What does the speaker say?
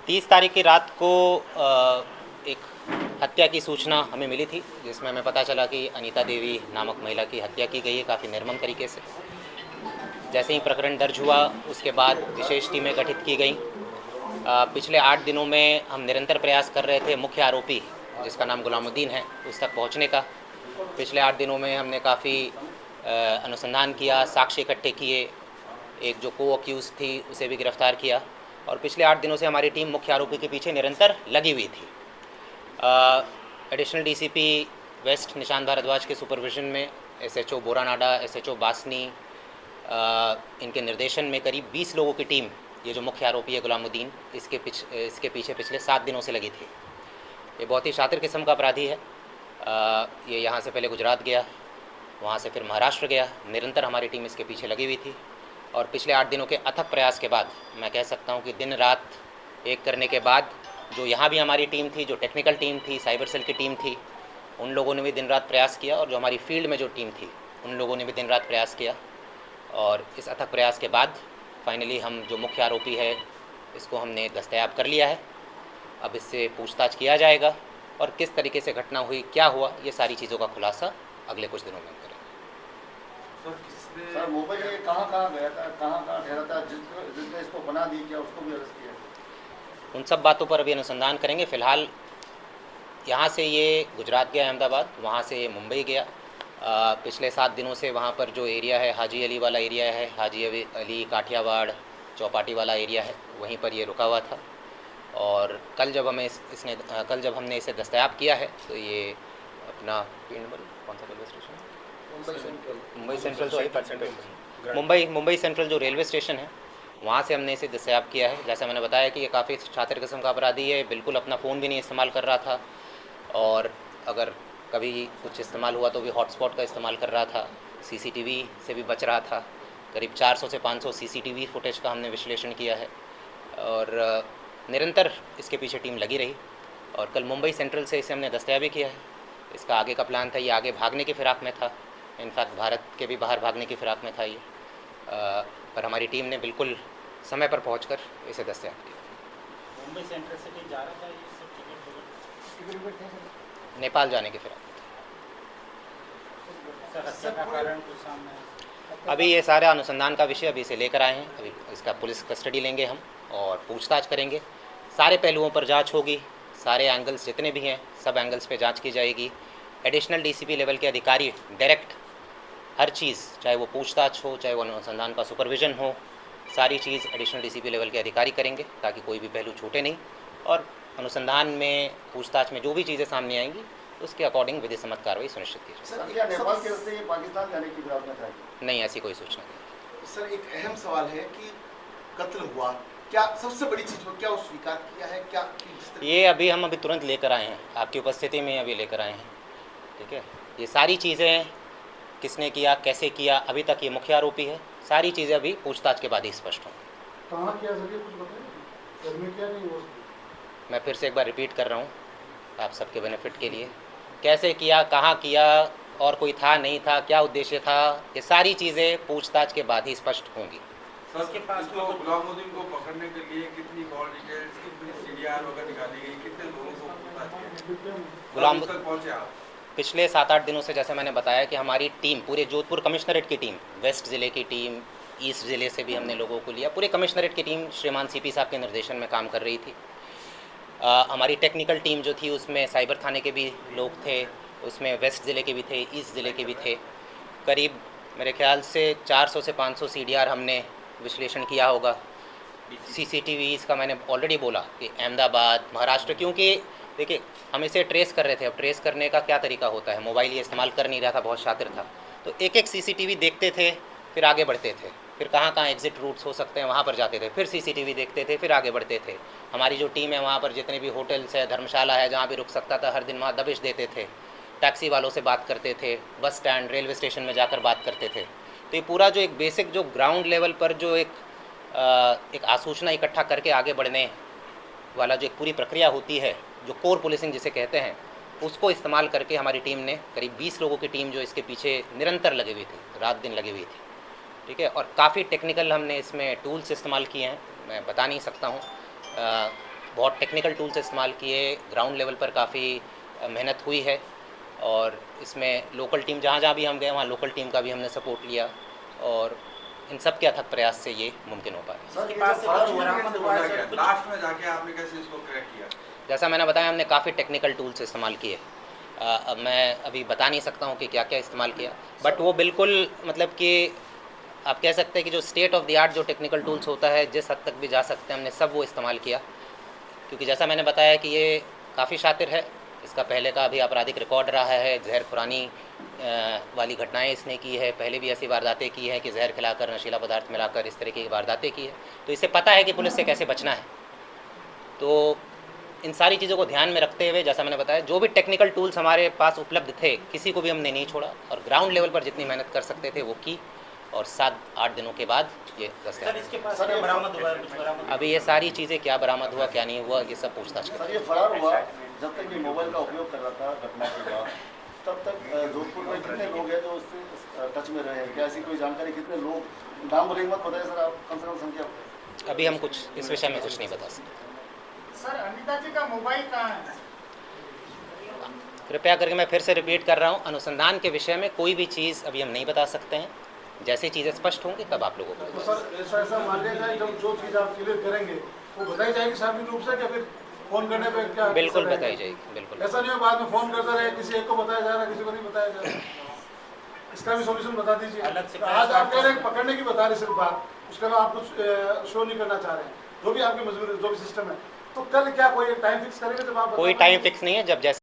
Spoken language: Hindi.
30 तारीख की रात को एक हत्या की सूचना हमें मिली थी, जिसमें हमें पता चला कि अनीता देवी नामक महिला की हत्या की गई है काफ़ी निर्मम तरीके से। जैसे ही प्रकरण दर्ज हुआ उसके बाद विशेष टीमें गठित की गई। पिछले 8 दिनों में हम निरंतर प्रयास कर रहे थे मुख्य आरोपी जिसका नाम गुलामुद्दीन है उस तक पहुंचने का। पिछले 8 दिनों में हमने काफ़ी अनुसंधान किया, साक्ष्य इकट्ठे किए, एक जो को अक्यूज़ थी उसे भी गिरफ्तार किया और पिछले 8 दिनों से हमारी टीम मुख्य आरोपी के पीछे निरंतर लगी हुई थी। Additional DCP west Nishant Bhardwaj के सुपरविजन में एसएचओ बोरानाडा, एसएचओ बासनी, इनके निर्देशन में करीब 20 लोगों की टीम, ये जो मुख्य आरोपी है गुलामुद्दीन, इसके पीछे पिछले 7 दिनों से लगी थी। ये बहुत ही शातिर किस्म का अपराधी है। ये यहाँ से पहले गुजरात गया, वहाँ से फिर महाराष्ट्र गया, निरंतर हमारी टीम इसके पीछे लगी हुई थी और पिछले 8 दिनों के अथक प्रयास के बाद मैं कह सकता हूँ कि दिन रात एक करने के बाद जो यहाँ भी हमारी टीम थी, जो टेक्निकल टीम थी, साइबर सेल की टीम थी, उन लोगों ने भी दिन रात प्रयास किया और जो हमारी फील्ड में जो टीम थी उन लोगों ने भी दिन रात प्रयास किया और इस अथक प्रयास के बाद फाइनली हम जो मुख्य आरोपी है इसको हमने दस्तयाब कर लिया है। अब इससे पूछताछ किया जाएगा और किस तरीके से घटना हुई, क्या हुआ, ये सारी चीज़ों का खुलासा अगले कुछ दिनों में हम करेंगे। सर मुंबई में कहाँ गया था, कहाँ ठहरा था, जिसने इसको बना दी, क्या उसको भी अरेस्ट किया? उन सब बातों पर अभी अनुसंधान करेंगे। फ़िलहाल यहाँ से ये गुजरात गया अहमदाबाद, वहाँ से ये मुंबई गया। पिछले 7 दिनों से वहाँ पर जो एरिया है हाजी अली वाला एरिया है, हाजी अली काठियावाड़ चौपाटी वाला एरिया है, वहीं पर ये रुका हुआ था और कल जब हमने इसे दस्तयाब किया है तो ये अपना कौन सा रेलवे स्टेशन है, मुंबई सेंट्रल जो रेलवे स्टेशन है वहाँ से हमने इसे दस्तयाब किया है। जैसा मैंने बताया कि ये काफ़ी शातिर किस्म का अपराधी है, बिल्कुल अपना फ़ोन भी नहीं इस्तेमाल कर रहा था और अगर कभी कुछ इस्तेमाल हुआ तो भी हॉटस्पॉट का इस्तेमाल कर रहा था, सीसीटीवी से भी बच रहा था। करीब 400 से 500 सीसीटीवी फुटेज का हमने विश्लेषण किया है और निरंतर इसके पीछे टीम लगी रही और कल मुंबई सेंट्रल से इसे हमने दस्तयाबी किया है। इसका आगे का प्लान था, ये आगे भागने की फ़िराक में था, इनफैक्ट भारत के भी बाहर भागने की फ़िराक में था ये, पर हमारी टीम ने बिल्कुल समय पर पहुंचकर इसे दस्तयाब किया। मुंबई सेंट्रल से कहीं जा रहा था ये सब टिकट नेपाल जाने की फ़िराक में था। हत्या का कारण कुछ सामने है? अभी ये सारा अनुसंधान का विषय अभी इसे लेकर आए हैं, अभी इसका पुलिस कस्टडी लेंगे हम और पूछताछ करेंगे। सारे पहलुओं पर जांच होगी, सारे एंगल्स जितने भी हैं सब एंगल्स पे जांच की जाएगी। एडिशनल डीसीपी लेवल के अधिकारी डायरेक्ट हर चीज़, चाहे वो पूछताछ हो, चाहे वो अनुसंधान का सुपरविज़न हो, सारी चीज़ एडिशनल डीसीपी लेवल के अधिकारी करेंगे ताकि कोई भी पहलू छूटे नहीं और अनुसंधान में, पूछताछ में जो भी चीज़ें सामने आएंगी उसके अकॉर्डिंग विधि सम्मत कार्रवाई सुनिश्चित की जाएगी। सर क्या नेपाल के रास्ते पाकिस्तान जाने की बात है? नहीं, ऐसी कोई सूचना नहीं। सर एक अहम सवाल है कि कत्ल हुआ, क्या सबसे बड़ी चीज़ हो, क्या वो स्वीकार किया है, क्या ये हम अभी तुरंत लेकर आए हैं, आपकी उपस्थिति में अभी लेकर आए हैं, ठीक है। ये सारी चीज़ें किसने किया, कैसे किया, अभी तक ये मुख्य आरोपी है, सारी चीज़ें अभी पूछताछ के बाद ही स्पष्ट होंगी। कहाँ किया सर, कुछ बताइए, क्या नहीं हो? मैं फिर से एक बार रिपीट कर रहा हूँ आप सबके बेनिफिट के लिए, कैसे किया, कहाँ किया और कोई था नहीं था, क्या उद्देश्य था, ये सारी चीज़ें पूछताछ के बाद ही स्पष्ट होंगी। उसके पास गुलामुद्दीन को पकड़ने के लिए कितनी कॉल डिटेल्स, कितनी सीडीआर वगैरह निकाली गई, कितने लोगों को पूछताछ किया, गुलामुद्दीन तक पहुंचे आप? पिछले 7-8 दिनों से जैसे मैंने बताया कि हमारी टीम, पूरे जोधपुर कमिश्नरेट की टीम, वेस्ट ज़िले की टीम, ईस्ट ज़िले से भी हमने लोगों को लिया, पूरे कमिश्नरेट की टीम श्रीमान सीपी साहब के निर्देशन में काम कर रही थी। हमारी टेक्निकल टीम जो थी उसमें साइबर थाने के भी लोग थे, उसमें वेस्ट ज़िले के भी थे, ईस्ट ज़िले के भी थे। करीब मेरे ख्याल से 400 से 500 सीडीआर हमने विश्लेषण किया होगा। सीसीटीवीज़ का मैंने ऑलरेडी बोला कि अहमदाबाद, महाराष्ट्र, क्योंकि देखिए हम इसे ट्रेस कर रहे थे। अब ट्रेस करने का क्या तरीका होता है, मोबाइल ये इस्तेमाल कर नहीं रहा था, बहुत शातिर था, तो एक एक सीसीटीवी देखते थे, फिर आगे बढ़ते थे, फिर कहाँ कहाँ एग्जिट रूट्स हो सकते हैं वहाँ पर जाते थे, फिर सीसीटीवी देखते थे, फिर आगे बढ़ते थे। हमारी जो टीम है वहाँ पर जितने भी होटल्स है, धर्मशाला है, जहाँ भी रुक सकता था हर दिन वहाँ दबिश देते थे, टैक्सी वालों से बात करते थे, बस स्टैंड, रेलवे स्टेशन में जाकर बात करते थे। तो ये पूरा जो एक बेसिक जो ग्राउंड लेवल पर जो एक आसूचना इकट्ठा करके आगे बढ़ने वाला जो एक पूरी प्रक्रिया होती है, जो कोर पुलिसिंग जिसे कहते हैं, उसको इस्तेमाल करके हमारी टीम ने, करीब 20 लोगों की टीम जो इसके पीछे निरंतर लगी हुई थी, रात दिन लगी हुई थी, ठीक है। और काफ़ी टेक्निकल हमने इसमें टूल्स इस्तेमाल किए हैं। मैं बता नहीं सकता हूँ। बहुत टेक्निकल टूल्स इस्तेमाल किए, ग्राउंड लेवल पर काफ़ी मेहनत हुई है और इसमें लोकल टीम जहाँ जहाँ भी हम गए वहाँ लोकल टीम का भी हमने सपोर्ट लिया और इन सब के अथक प्रयास से ये मुमकिन हो पाया। सर, इसके ये बाद जो से फरार कुछ हुआ बरामद हुआ है सर, कुछ- लास्ट में जाके आपने कैसे इसको क्रैक किया? जैसा मैंने बताया, हमने काफ़ी टेक्निकल टूल्स इस्तेमाल किए। अब मैं अभी बता नहीं सकता हूँ कि क्या क्या इस्तेमाल किया, बट वो बिल्कुल मतलब कि आप कह सकते हैं कि जो स्टेट ऑफ द आर्ट जो टेक्निकल टूल्स होता है, जिस हद तक भी जा सकते हैं हमने सब वो इस्तेमाल किया। क्योंकि जैसा मैंने बताया कि ये काफ़ी शातिर है, इसका पहले का भी आपराधिक रिकॉर्ड रहा है, जहर खुरानी वाली घटनाएं इसने की है, पहले भी ऐसी वारदातें की हैं कि जहर खिलाकर नशीला पदार्थ मिलाकर इस तरीके की वारदातें की है। तो इसे पता है कि पुलिस से कैसे बचना है। तो इन सारी चीज़ों को ध्यान में रखते हुए जैसा मैंने बताया, जो भी टेक्निकल टूल्स हमारे पास उपलब्ध थे किसी को भी हमने नहीं छोड़ा और ग्राउंड लेवल पर जितनी मेहनत कर सकते थे वो की और 7-8 दिनों के बाद ये सर दस्तयाब। इसके पास सर, क्या ये बरामद हुआ है, कुछ बरामद? अभी ये सारी चीज़ें क्या बरामद हुआ क्या नहीं हुआ ये सब पूछताछ सर, ये फरार हुआ जब तक ये मोबाइल का उपयोग कर रहा था घटना के बाद, तब तक जोधपुर में कितने लोग हैं जो उससे टच में रहे हैं? क्या ऐसी कोई जानकारी, कितने लोग, नाम बोले मत बताइए सर, आप कम से कम संख्या। अभी हम कुछ इस विषय में कुछ नहीं बता सकते। सर अनिता जी का मोबाइल कहाँ है? कृपया करके मैं फिर से रिपीट कर रहा हूँ, अनुसंधान के विषय में कोई भी चीज़ अभी हम नहीं बता सकते हैं। जैसे चीज़ें स्पष्ट होंगी तब आप लोगों को तो सर ऐसा मान लिया जाए जब जो चीज़ आप क्लियर करेंगे वो बताई जाएगी सार्वजनिक रूप से, क्या फिर फोन करने पे क्या बिल्कुल कैसा बताई रहेगा? जाएगी, बिल्कुल। ऐसा नहीं हो बाद में फोन करते रहे, किसी एक को बताया जा रहा है किसी को नहीं बताया जा रहा। इसका भी सॉल्यूशन बता दीजिए। अलग से तो आज आप कह रहे हैं पकड़ने की बता रहे सिर्फ बात, उसके बाद आप कुछ शो नहीं करना चाह रहे हैं, जो भी आपकी मजबूरी जो भी सिस्टम है, तो कल क्या कोई टाइम फिक्स करेंगे जब आप कोई बताएंगे? टाइम फिक्स नहीं है, जब जैसे